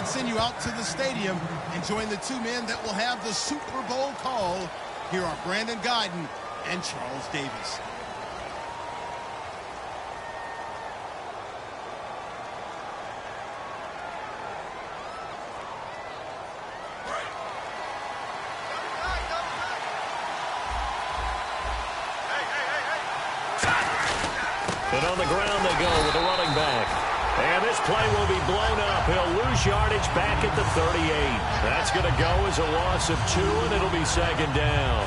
send you out to the stadium and join the two men that will have the Super Bowl call. Here are Brandon Guyton and Charles Davis. And on the ground they go with the running back. And this play will be blown up. He'll lose yardage back at the 38. That's going to go as a loss of 2, and it'll be second down.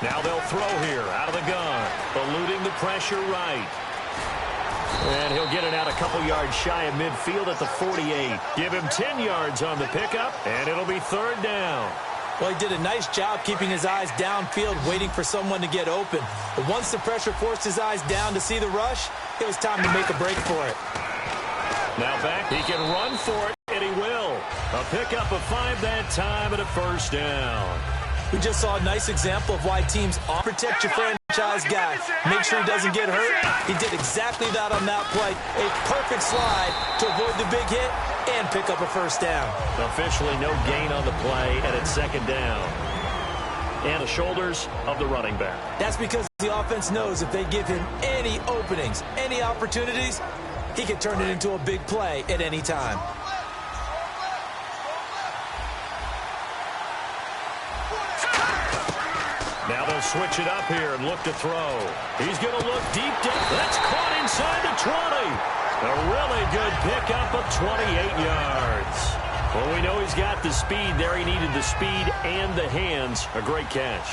Now they'll throw here out of the gun. Eluding the pressure right. And he'll get it out a couple yards shy of midfield at the 48. Give him 10 yards on the pickup, and it'll be third down. Well, he did a nice job keeping his eyes downfield, waiting for someone to get open. But once the pressure forced his eyes down to see the rush, it was time to make a break for it. Now back, he can run for it, and he will. A pickup of 5 that time and a first down. We just saw a nice example of why teams protect your franchise guy. Make sure he doesn't get hurt. He did exactly that on that play. A perfect slide to avoid the big hit and pick up a first down. Officially no gain on the play, and it's second down. And the shoulders of the running back. That's because the offense knows if they give him any openings, any opportunities, he can turn it into a big play at any time. Now they'll switch it up here and look to throw. He's going to look deep down. That's caught inside the 20. A really good pickup of 28 yards. Well, we know he's got the speed there. He needed the speed and the hands. A great catch.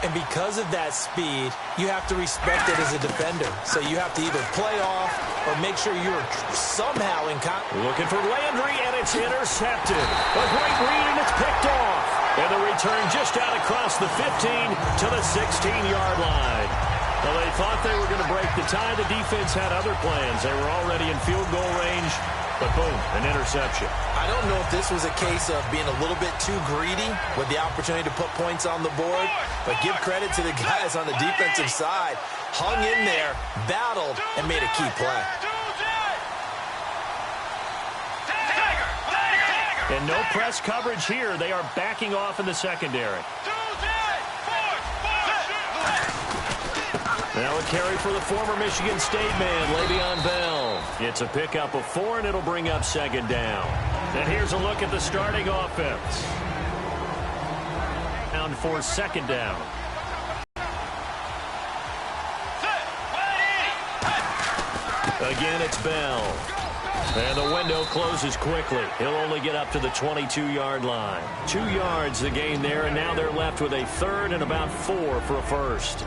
And because of that speed, you have to respect it as a defender. So you have to either play off or make sure you're somehow in contact. Looking for Landry, and it's intercepted. A great read, and it's picked off. And the return just out across the 15 to the 16-yard line. Well, they thought they were going to break the tie. The defense had other plans. They were already in field goal range, but boom, an interception. I don't know if this was a case of being a little bit too greedy with the opportunity to put points on the board, but give credit to the guys on the defensive side. Hung in there, battled, and made a key play. And no press coverage here. They are backing off in the secondary. Now a carry for the former Michigan State man, Le'Veon Bell. It's a pickup of 4, and it'll bring up second down. And here's a look at the starting offense. Down for second down. Again, it's Bell. And the window closes quickly. He'll only get up to the 22-yard line. 2 yards the gain there, and now they're left with a third and about 4 for a first.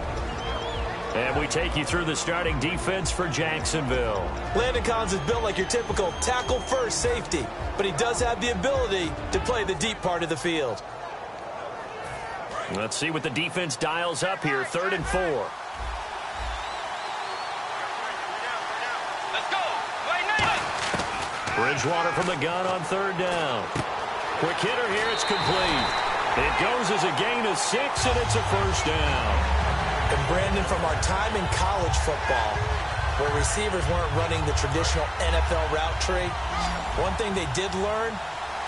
And we take you through the starting defense for Jacksonville. Landon Collins is built like your typical tackle-first safety, but he does have the ability to play the deep part of the field. Let's see what the defense dials up here. 3rd and 4. Bridgewater from the gun on 3rd down. Quick hitter here. It's complete. It goes as a gain of 6, and it's a first down. And Brandon, from our time in college football, where receivers weren't running the traditional NFL route tree, one thing they did learn,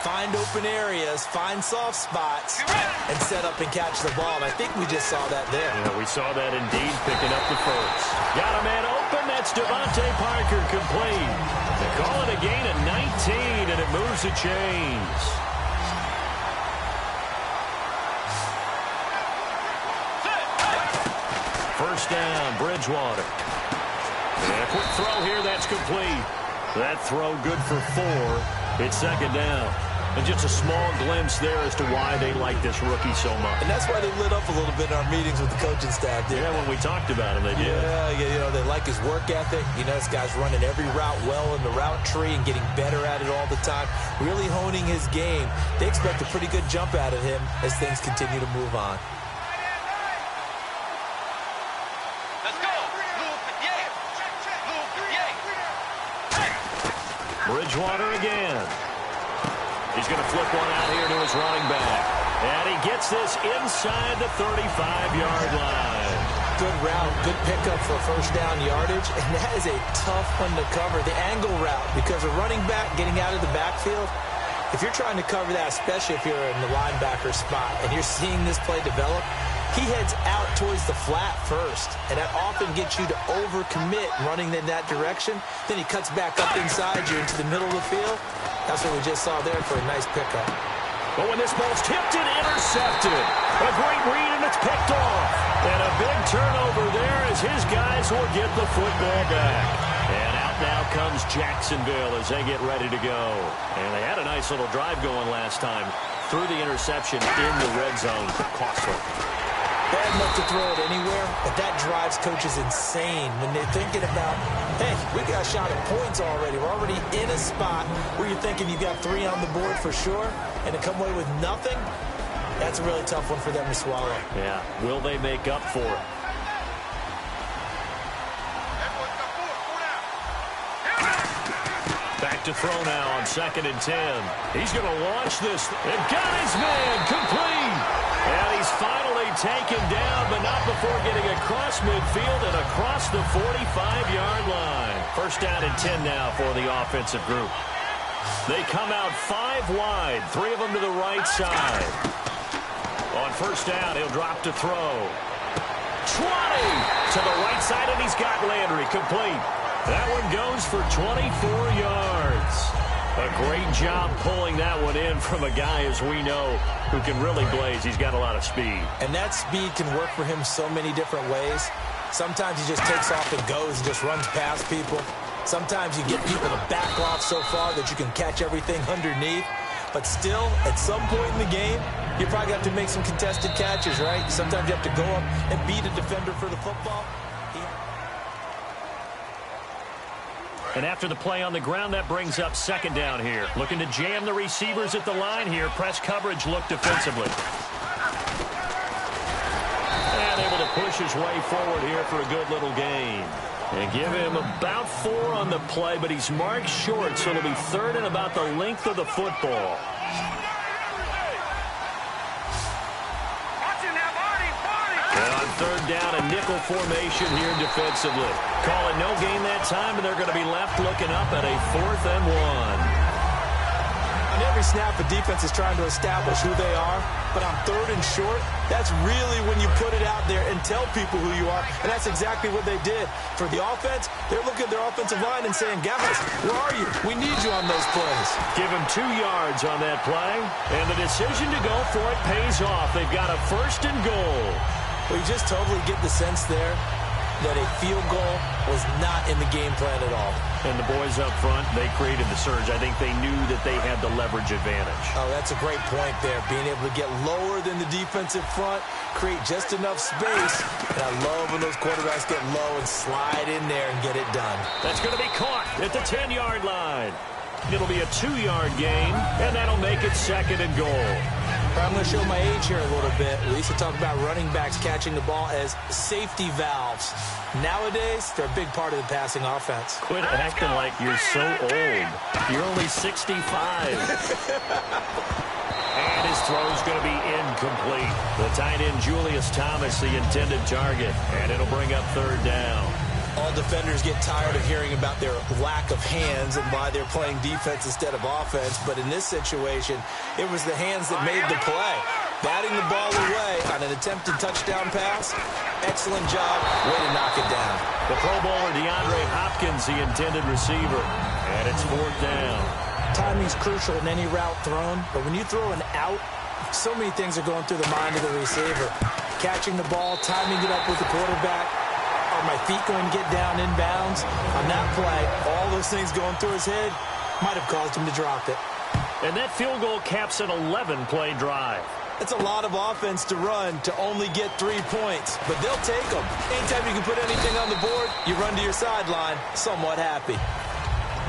find open areas, find soft spots, and set up and catch the ball. And I think we just saw that there. Yeah, we saw that indeed, picking up the first. Got a man open. That's Devontae Parker, complete. They call it a gain of 19, and it moves the chains. First down, Bridgewater. And a quick throw here, that's complete. That throw good for 4. It's second down. And just a small glimpse there as to why they like this rookie so much. And that's why they lit up a little bit in our meetings with the coaching staff. Yeah, when we talked about him, they did. Yeah, you know, they like his work ethic. You know, this guy's running every route well in the route tree and getting better at it all the time, really honing his game. They expect a pretty good jump out of him as things continue to move on. Bridgewater again. He's going to flip one out here to his running back. And he gets this inside the 35-yard line. route, good pickup for first down yardage, and that is a tough one to cover, the angle route, because a running back getting out of the backfield, if you're trying to cover that, especially if you're in the linebacker spot and you're seeing this play develop, he heads out towards the flat first, and that often gets you to overcommit running in that direction. Then he cuts back up inside you into the middle of the field. That's what we just saw there for a nice pickup. But when this ball's tipped and intercepted, a great read and it's picked off. And a big turnover there as his guys will get the football back. And out now comes Jacksonville as they get ready to go. And they had a nice little drive going last time through the interception in the red zone. Costly. Bad enough to throw it anywhere, but that drives coaches insane when they're thinking about, hey, we got a shot at points already. We're already in a spot where you're thinking you got 3 on the board for sure, and to come away with nothing, that's a really tough one for them to swallow. Yeah, will they make up for it? Back to throw now on 2nd and 10. He's going to launch this and got his man complete. And he's finally taken down, but not before getting across midfield and across the 45-yard line. First down and 10 now for the offensive group. They come out 5 wide, 3 of them to the right side. On first down, he'll drop to throw. 20 to the right side, and he's got Landry complete. That one goes for 24 yards. A great job pulling that one in from a guy, as we know, who can really blaze. He's got a lot of speed. And that speed can work for him so many different ways. Sometimes he just takes off and goes and just runs past people. Sometimes you get people to back off so far that you can catch everything underneath. But still, at some point in the game, you probably have to make some contested catches, right? Sometimes you have to go up and beat a defender for the football. And after the play on the ground, that brings up 2nd down here. Looking to jam the receivers at the line here. Press coverage look defensively. And able to push his way forward here for a good little gain. And give him about 4 on the play, but he's marked short, so it'll be 3rd and about the length of the football. And on 3rd down, a nickel formation here defensively. Call it no gain that time, and they're going to be left looking up at a 4th and 1. On every snap, the defense is trying to establish who they are, but on 3rd and short, that's really when you put it out there and tell people who you are, and that's exactly what they did. For the offense, they're looking at their offensive line and saying, guys, where are you? We need you on those plays. Give him 2 yards on that play, and the decision to go for it pays off. They've got a 1st and goal. Well, you just totally get the sense there that a field goal was not in the game plan at all. And the boys up front, they created the surge. I think they knew that they had the leverage advantage. Oh, that's a great point there. Being able to get lower than the defensive front, create just enough space. And I love when those quarterbacks get low and slide in there and get it done. That's going to be caught at the 10-yard line. It'll be a 2-yard gain, and that'll make it 2nd and goal. I'm going to show my age here a little bit. We used to talk about running backs catching the ball as safety valves. Nowadays, they're a big part of the passing offense. Quit acting like you're so old. You're only 65. And his throw's going to be incomplete. The tight end, Julius Thomas, the intended target. And it'll bring up 3rd down. All defenders get tired of hearing about their lack of hands and why they're playing defense instead of offense. But in this situation, it was the hands that made the play. Batting the ball away on an attempted touchdown pass. Excellent job. Way to knock it down. The Pro Bowler DeAndre Hopkins, the intended receiver. And it's 4th down. Timing's crucial in any route thrown. But when you throw an out, so many things are going through the mind of the receiver. Catching the ball, timing it up with the quarterback. Are my feet going to get down inbounds? On that play, all those things going through his head might have caused him to drop it. And that field goal caps an 11-play drive. It's a lot of offense to run to only get 3 points, but they'll take them. Anytime you can put anything on the board, you run to your sideline somewhat happy.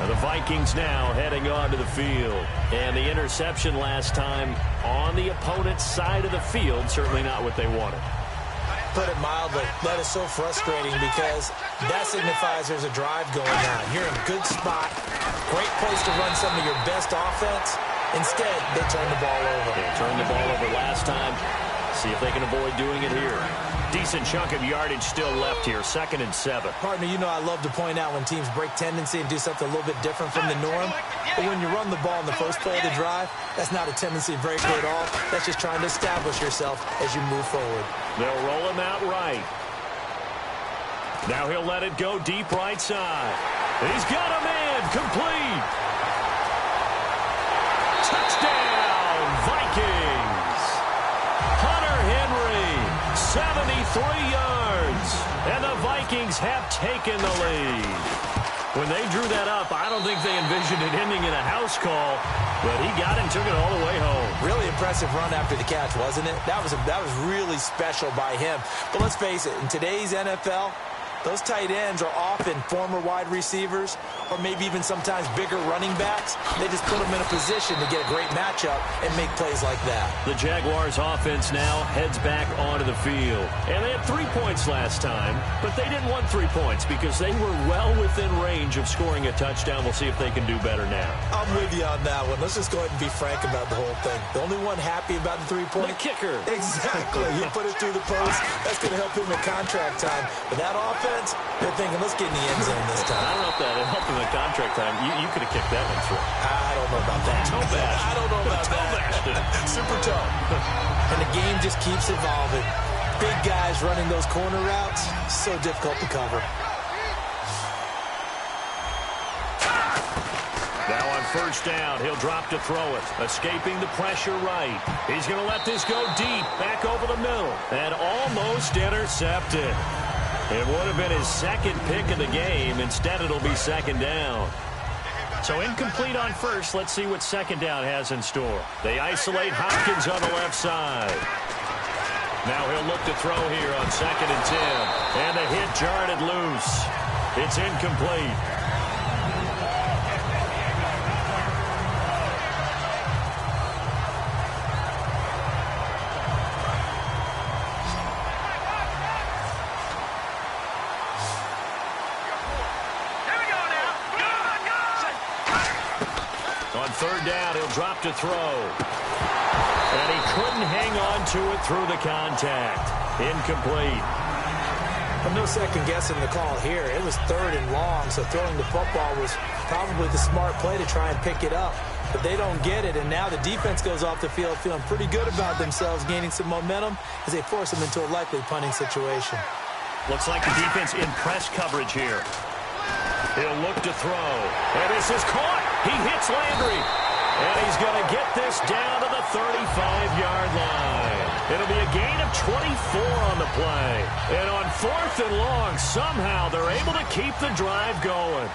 The Vikings now heading onto the field. And the interception last time on the opponent's side of the field, certainly not what they wanted. Put it mildly, that is so frustrating because that signifies there's a drive going on. You're in a good spot, great place to run some of your best offense. Instead, they turn the ball over. They turned the ball over last time. See if they can avoid doing it here. Decent chunk of yardage still left here, 2nd and 7. Partner, you know I love to point out when teams break tendency and do something a little bit different from the norm. But when you run the ball in the first play of the drive, that's not a tendency to break at all. That's just trying to establish yourself as you move forward. They'll roll him out right. Now he'll let it go deep right side. He's got a man complete. Touchdown, Vikings. Hunter Henry, 73 yards. And the Vikings have taken the lead. When they drew that up, I don't think they envisioned it ending in a house call, but he got it and took it all the way home. Really impressive run after the catch, wasn't it? That was really special by him. But let's face it, in today's NFL, those tight ends are often former wide receivers or maybe even sometimes bigger running backs. They just put them in a position to get a great matchup and make plays like that. The Jaguars offense now heads back onto the field. And they had 3 points last time, but they didn't want 3 points because they were well within range of scoring a touchdown. We'll see if they can do better now. I'm with you on that one. Let's just go ahead and be frank about the whole thing. The only one happy about the 3-point? The kicker. Exactly. He put it through the post. That's going to help him in contract time. But that offense, they're thinking, let's get in the end zone this time. I don't know if that helped him in contract time. You could have kicked that one through. I don't know about that. Toe bash. I don't know about that. Super toe. And the game just keeps evolving. Big guys running those corner routes, so difficult to cover. Now on first down, he'll drop to throw it. Escaping the pressure right. He's going to let this go deep, back over the middle, and almost intercepted. It would have been his second pick of the game. Instead, it'll be 2nd down. So incomplete on first. Let's see what 2nd down has in store. They isolate Hopkins on the left side. Now he'll look to throw here on 2nd and 10. And the hit jarred it loose. It's incomplete. Third down, he'll drop to throw. And he couldn't hang on to it through the contact. Incomplete. I'm no second guessing the call here. It was 3rd and long, so throwing the football was probably the smart play to try and pick it up. But they don't get it, and now the defense goes off the field feeling pretty good about themselves, gaining some momentum as they force them into a likely punting situation. Looks like the defense in press coverage here. He'll look to throw. And this is caught. He hits Landry. And he's going to get this down to the 35-yard line. It'll be a gain of 24 on the play. And on 4th and long, somehow they're able to keep the drive going.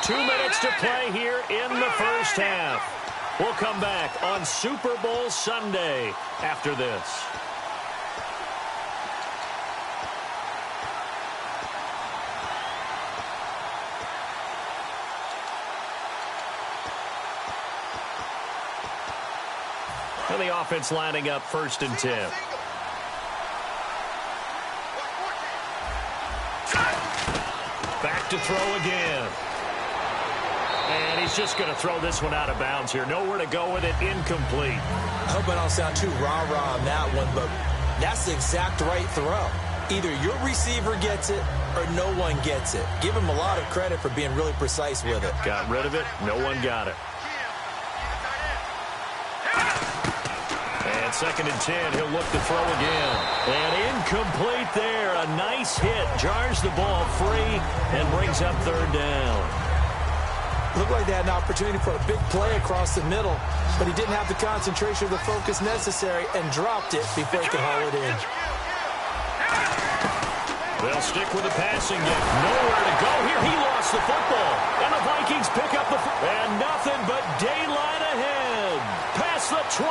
2 minutes to play here in the first half. We'll come back on Super Bowl Sunday after this. And the offense lining up 1st and 10. Back to throw again. And he's just going to throw this one out of bounds here. Nowhere to go with it. Incomplete. I hope I don't sound too rah-rah on that one, but that's the exact right throw. Either your receiver gets it or no one gets it. Give him a lot of credit for being really precise with it. Got rid of it. No one got it. And 2nd and 10, he'll look to throw again. And incomplete there. A nice hit. Jars the ball free and brings up 3rd down. Looked like they had an opportunity for a big play across the middle, but he didn't have the concentration or the focus necessary and dropped it before he could haul it in. They'll stick with the passing game. Nowhere to go here. He lost the football. And the Vikings pick up the and nothing but daylight ahead. Past the 20.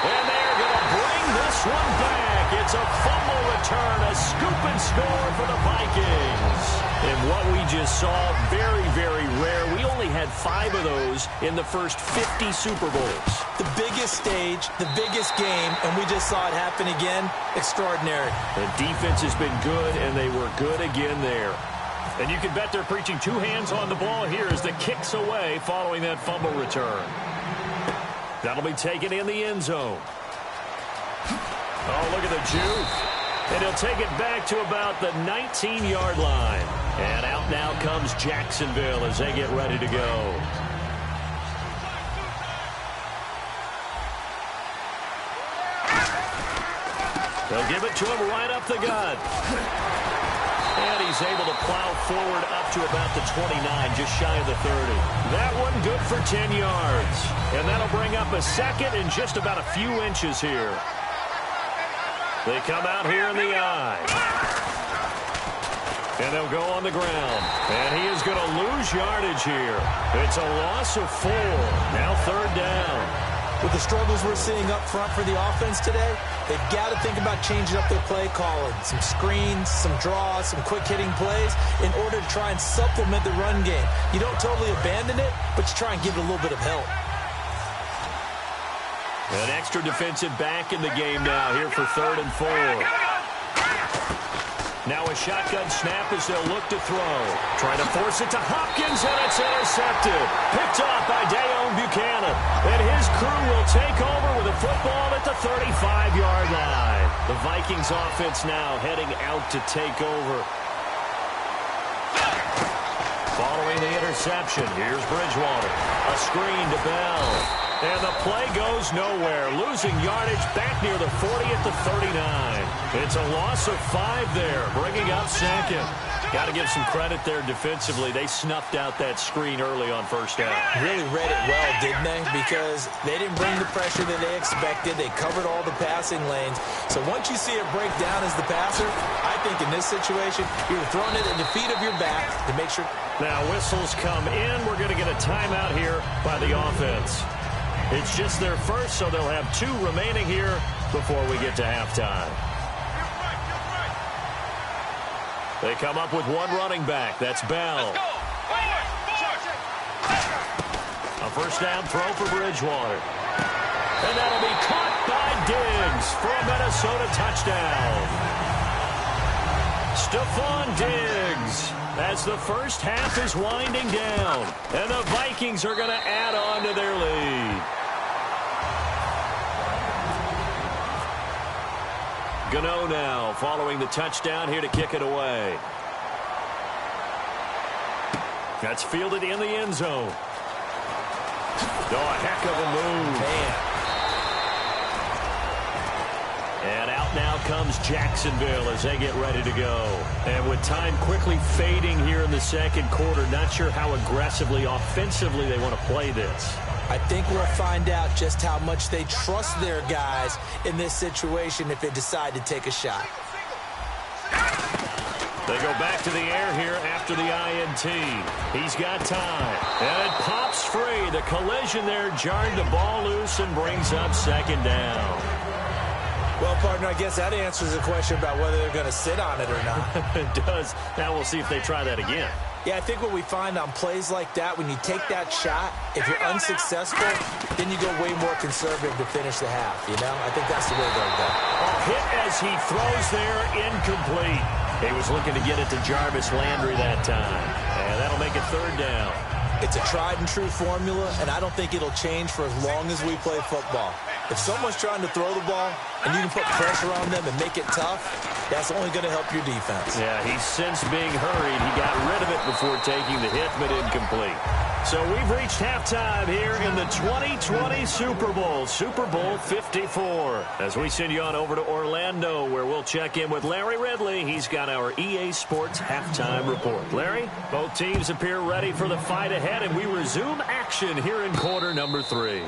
And they're going to bring this one back. It's a fumble return, a scoop and score for the Vikings. And what we just saw, very, very rare. We only had 5 of those in the first 50 Super Bowls. The biggest stage, the biggest game, and we just saw it happen again. Extraordinary. The defense has been good, and they were good again there. And you can bet they're preaching 2 hands on the ball here as the kick's away following that fumble return. That'll be taken in the end zone. Oh, look at the juke. And he'll take it back to about the 19-yard line. And out now comes Jacksonville as they get ready to go. They'll give it to him right up the gut. And he's able to plow forward up to about the 29, just shy of the 30. That one good for 10 yards. And that'll bring up a second and just about a few inches here. They come out here in the eye. And they'll go on the ground. And he is going to lose yardage here. It's a loss of 4. Now 3rd down. With the struggles we're seeing up front for the offense today, they've got to think about changing up their play calling. Some screens, some draws, some quick-hitting plays in order to try and supplement the run game. You don't totally abandon it, but you try and give it a little bit of help. An extra defensive back in the game now here for 3rd and 4. Now a shotgun snap as they'll look to throw. Trying to force it to Hopkins, and it's intercepted. Picked off by Dayon Buchanan. And his crew will take over with a football at the 35-yard line. The Vikings offense now heading out to take over. Following the interception, here's Bridgewater. A screen to Bell. And the play goes nowhere. Losing yardage back near the 40 at the 39. It's a loss of 5 there, bringing up 2nd. Got to give some credit there defensively. They snuffed out that screen early on 1st down. Really read it well, didn't they? Because they didn't bring the pressure that they expected. They covered all the passing lanes. So once you see it break down as the passer, I think in this situation, you're throwing it at the feet of your back to make sure. Now whistles come in. We're going to get a timeout here by the offense. It's just their first, so they'll have 2 remaining here before we get to halftime. They come up with 1 running back. That's Bell. A 1st down throw for Bridgewater. And that'll be caught by Diggs for a Minnesota touchdown. Stephon Diggs as the first half is winding down. And the Vikings are going to add on to their lead. Gano now following the touchdown here to kick it away. That's fielded in the end zone. Oh, a heck of a move. Man. And out now comes Jacksonville as they get ready to go. And with time quickly fading here in the 2nd quarter, not sure how aggressively, offensively they want to play this. I think we'll find out just how much they trust their guys in this situation if they decide to take a shot. They go back to the air here after the INT. He's got time. And it pops free. The collision there jarred the ball loose and brings up 2nd down. Well, partner, I guess that answers the question about whether they're going to sit on it or not. It does. Now we'll see if they try that again. Yeah, I think what we find on plays like that, when you take that shot, if you're unsuccessful, then you go way more conservative to finish the half, you know? I think that's the way they'll go. Hit as he throws there, incomplete. He was looking to get it to Jarvis Landry that time. And that'll make it 3rd down. It's a tried-and-true formula, and I don't think it'll change for as long as we play football. If someone's trying to throw the ball and you can put pressure on them and make it tough, that's only going to help your defense. Yeah, he's since being hurried. He got rid of it before taking the hit, but incomplete. So we've reached halftime here in the 2020 Super Bowl, Super Bowl 54. As we send you on over to Orlando, where we'll check in with Larry Ridley. He's got our EA Sports halftime report. Larry, both teams appear ready for the fight ahead, and we resume action here in quarter number 3.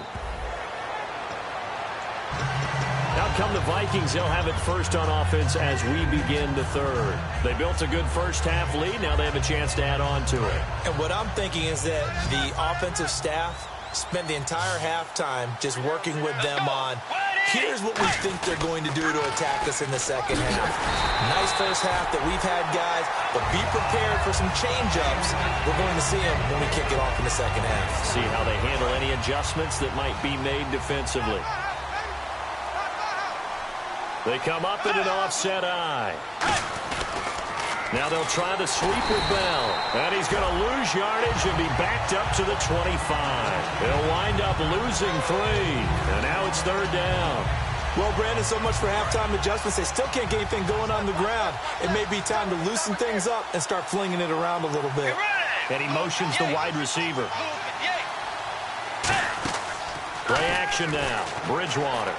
Out come the Vikings. They'll have it first on offense as we begin the 3rd. They built a good first half lead. Now they have a chance to add on to it. And what I'm thinking is that the offensive staff spent the entire halftime just working with them on, here's what we think they're going to do to attack us in the 2nd half. Nice first half that we've had, guys, but be prepared for some change-ups. We're going to see them when we kick it off in the 2nd half. See how they handle any adjustments that might be made defensively. They come up in an offset eye. Now they'll try the sweep with Bell. And he's going to lose yardage and be backed up to the 25. They'll wind up losing 3. And now it's 3rd down. Well, Brandon, so much for halftime adjustments. They still can't get anything going on the ground. It may be time to loosen things up and start flinging it around a little bit. And he motions the wide receiver. Play action now. Bridgewater.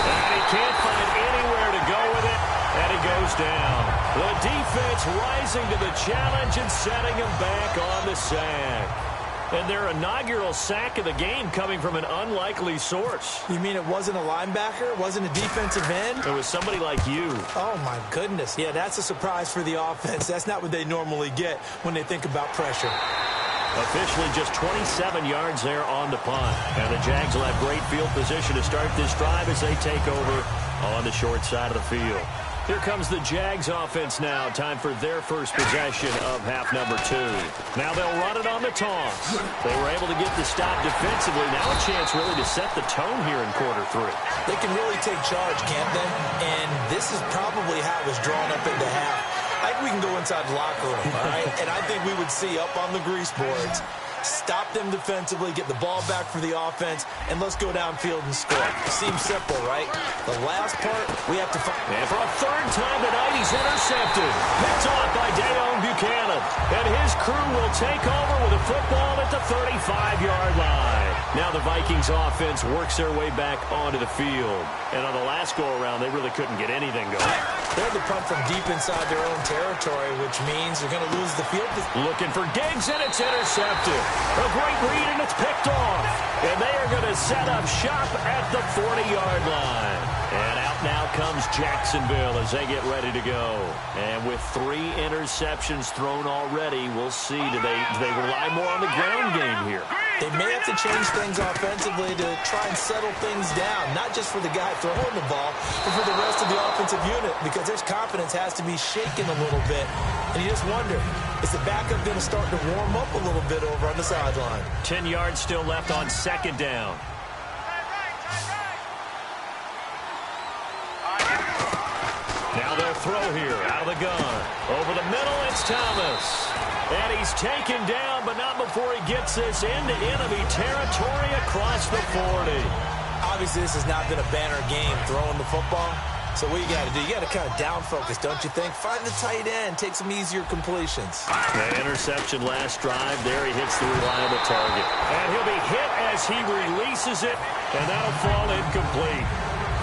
And he can't find anywhere to go with it. And he goes down. The defense rising to the challenge and setting him back on the sack. And their inaugural sack of the game coming from an unlikely source. You mean it wasn't a linebacker? It wasn't a defensive end? It was somebody like you. Oh, my goodness. Yeah, that's a surprise for the offense. That's not what they normally get when they think about pressure. Officially just 27 yards there on the punt. And the Jags will have great field position to start this drive as they take over on the short side of the field. Here comes the Jags offense now. Time for their first possession of half number 2. Now they'll run it on the toss. They were able to get the stop defensively. Now a chance really to set the tone here in quarter 3. They can really take charge, can't they? And this is probably how it was drawn up into half. I think we can go inside the locker room, all right? And I think we would see up on the grease boards, stop them defensively, get the ball back for the offense, and let's go downfield and score. Seems simple, right? The last part, we have to find. And for a third time tonight, he's intercepted. Picked off by Dayon Buchanan. And his crew will take over with a football at the 35-yard line. Now the Vikings offense works their way back onto the field. And on the last go-around, they really couldn't get anything going. They're the punt from deep inside their own territory, which means they're going to lose the field. Looking for Diggs, and it's intercepted. A great read, and it's picked off. And they are going to set up shop at the 40-yard line. And out now comes Jacksonville as they get ready to go. And with 3 interceptions thrown already, we'll see. Do they rely more on the ground game here? They may have to change things offensively to try and settle things down, not just for the guy throwing the ball, but for the rest of the offensive unit, because their confidence has to be shaken a little bit. And you just wonder, is the backup going to start to warm up a little bit over on the sideline? 10 yards still left on second down. Now they'll throw here out of the gun. Over the middle, it's Thomas. And he's taken down, but not before he gets this into enemy territory across the 40. Obviously, this has not been a banner game throwing the football. So what you got to do, you got to kind of down focus, don't you think? Find the tight end, take some easier completions. The interception last drive. There he hits the reliable target. And he'll be hit as he releases it, and that'll fall incomplete.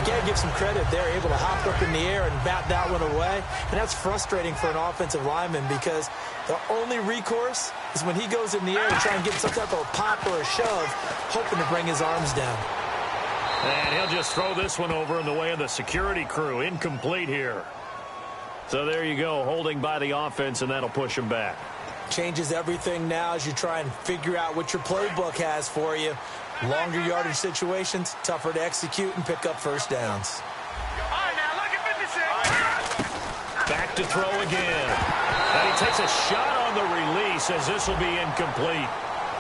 You got to give some credit. They're able to hop up in the air and bat that one away. And that's frustrating for an offensive lineman because the only recourse is when he goes in the air to try and get some type of a pop or a shove, hoping to bring his arms down. And he'll just throw this one over in the way of the security crew. Incomplete here. So there you go, holding by the offense, and that'll push him back. Changes everything now as you try and figure out what your playbook has for you. Longer yardage situations, tougher to execute and pick up first downs. Back to throw again. And he takes a shot on the release as this will be incomplete.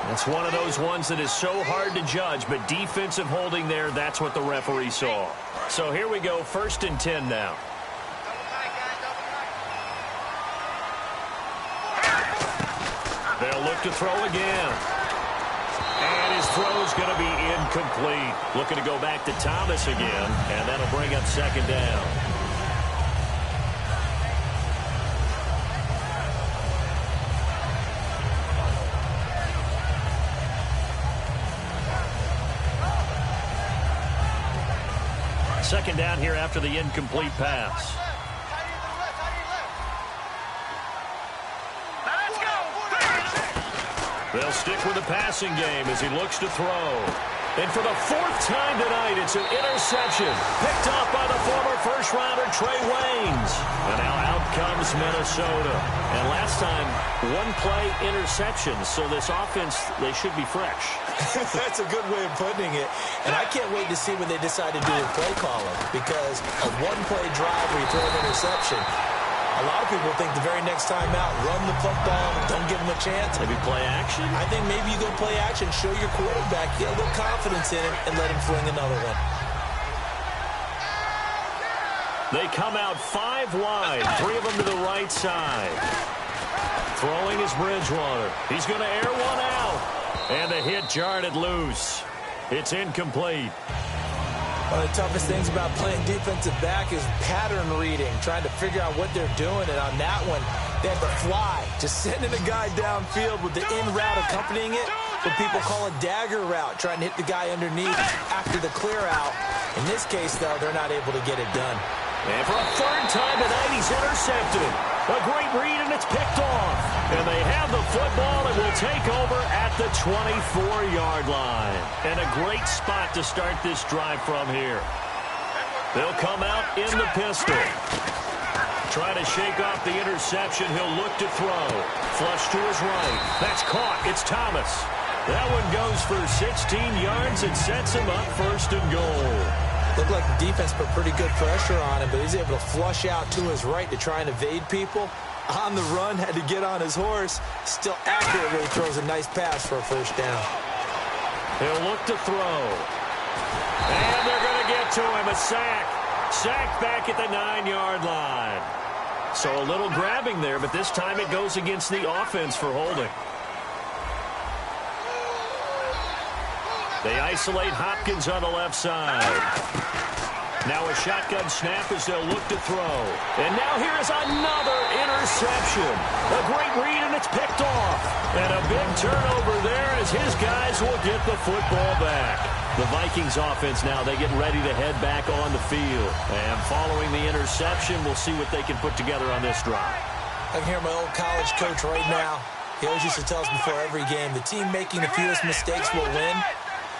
It's one of those ones that is so hard to judge, but defensive holding there, that's what the referee saw. So here we go, 1st and 10 now. They'll look to throw again. And his throw's going to be incomplete. Looking to go back to Thomas again, and that'll bring up second down. Second down here after the incomplete pass. They'll stick with the passing game as he looks to throw. And for the 4th time tonight, it's an interception. Picked off by the former first-rounder Trey Waynes. And now out comes Minnesota. And last time, 1-play interceptions. So this offense, they should be fresh. That's a good way of putting it. And I can't wait to see what they decide to do with play calling. Because a 1-play drive where you throw an interception, a lot of people think the very next time out, run the football, don't give them a chance. Maybe play action? I think maybe you go play action, show your quarterback, get a little confidence in it, and let him fling another one. They come out 5 wide, 3 of them to the right side. Throwing is Bridgewater. He's going to air one out. And the hit jarred it loose. It's incomplete. One of the toughest things about playing defensive back is pattern reading, trying to figure out what they're doing. And on that one, they had the fly, just sending a guy downfield with the in route accompanying it, what people call a dagger route, trying to hit the guy underneath after the clear out. In this case, though, they're not able to get it done. And for a third time tonight, he's intercepted. A great read, and it's picked off. And they have the football and will take over at the 24-yard line. And a great spot to start this drive from here. They'll come out in the pistol. Trying to shake off the interception. He'll look to throw. Flush to his right. That's caught. It's Thomas. That one goes for 16 yards and sets him up first and goal. Looked like the defense put pretty good pressure on him, but he's able to flush out to his right to try and evade people. On the run, had to get on his horse. Still accurately throws a nice pass for a first down. He'll look to throw. And they're going to get to him. A sack. Sack back at the 9-yard line. So a little grabbing there, but this time it goes against the offense for holding. They isolate Hopkins on the left side. Now a shotgun snap as they'll look to throw. And now here is another interception. A great read, and it's picked off. And a big turnover there as his guys will get the football back. The Vikings offense now, they get ready to head back on the field. And following the interception, we'll see what they can put together on this drive. I can hear my old college coach right now. He always used to tell us before every game, the team making the fewest mistakes will win.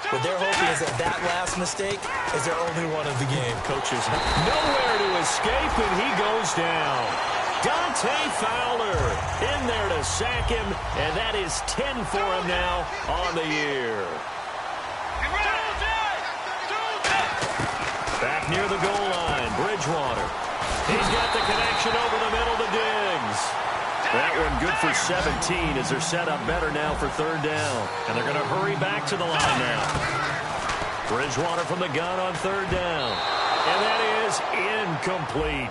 What they're hoping is that last mistake is their only one of the game. Coaches nowhere to escape, and he goes down. Dante Fowler in there to sack him, and that is 10 for him now on the year. Back near the goal line, Bridgewater. He's got the connection over the middle to Diggs. That one good for 17 as they're set up better now for third down. And they're going to hurry back to the line now. Bridgewater from the gun on third down. And that is incomplete.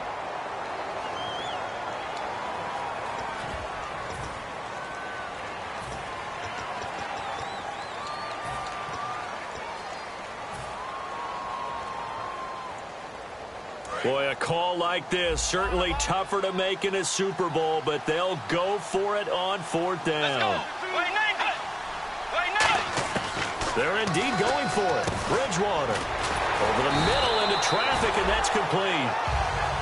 Boy, a call like this, certainly tougher to make in a Super Bowl, but they'll go for it on fourth down. They're indeed going for it. Bridgewater over the middle into traffic, and that's complete.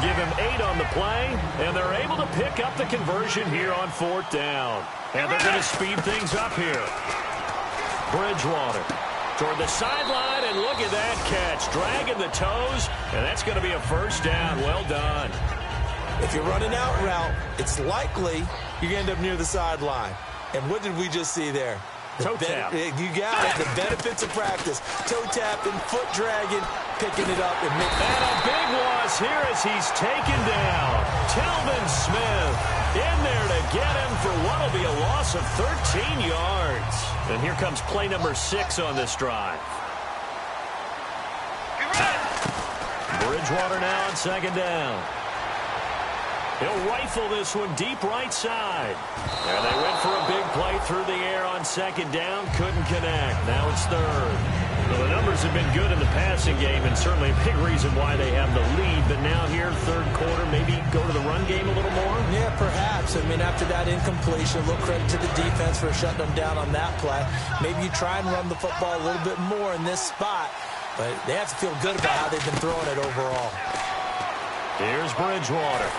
Give him 8 on the play, and they're able to pick up the conversion here on fourth down. And they're going to speed things up here. Bridgewater toward the sideline, and look at that catch. Dragging the toes, and that's going to be a first down. Well done. If you're running out route, it's likely you're going to end up near the sideline. And what did we just see there? Toe tap. You got it. The benefits of practice. Toe tapping, foot dragging, picking it up. And a big loss here as he's taken down. Telvin Smith in there to get him for what will be a loss of 13 yards. And here comes play number 6 on this drive. Bridgewater now on second down. He'll rifle this one deep right side. And they went for a big play through the air on second down. Couldn't connect. Now it's third. Well, the numbers have been good in the passing game, and certainly a big reason why they have the lead. But now here, third quarter, maybe go to the run game a little more? Yeah, perhaps. I mean, after that incompletion, a little credit to the defense for shutting them down on that play. Maybe you try and run the football a little bit more in this spot. But they have to feel good about how they've been throwing it overall. Here's Bridgewater.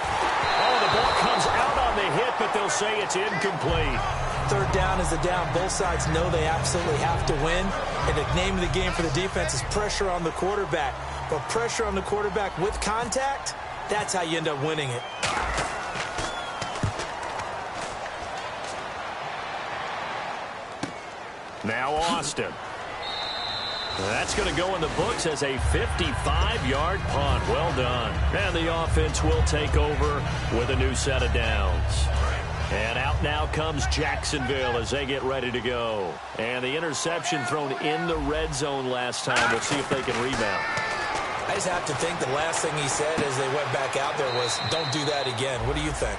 Oh, the ball comes out on the hit, but they'll say it's incomplete. Third down is a down. Both sides know they absolutely have to win. And the name of the game for the defense is pressure on the quarterback. But pressure on the quarterback with contact, that's how you end up winning it. Now Austin. That's going to go in the books as a 55-yard punt. Well done. And the offense will take over with a new set of downs. And out now comes Jacksonville as they get ready to go. And the interception thrown in the red zone last time. We'll see if they can rebound. I just have to think the last thing he said as they went back out there was, don't do that again. What do you think?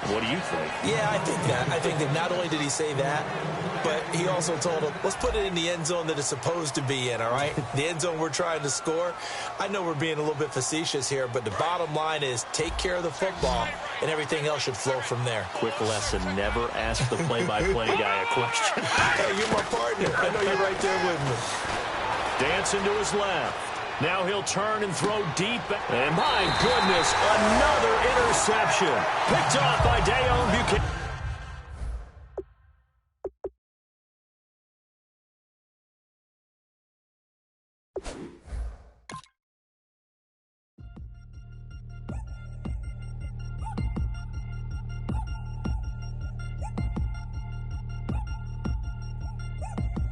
What do you think? Yeah, I think that. I think that not only did he say that, but he also told him, let's put it in the end zone that it's supposed to be in, all right? The end zone we're trying to score. I know we're being a little bit facetious here, but the bottom line is take care of the football, and everything else should flow from there. Quick lesson, never ask the play-by-play guy a question. Hey, you're my partner. I know you're right there with me. Dancing to his left. Now he'll turn and throw deep. And my goodness, another interception. Picked off by Dayon Buchanan.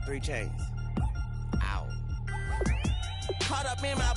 Three chains. Ow. Caught up in my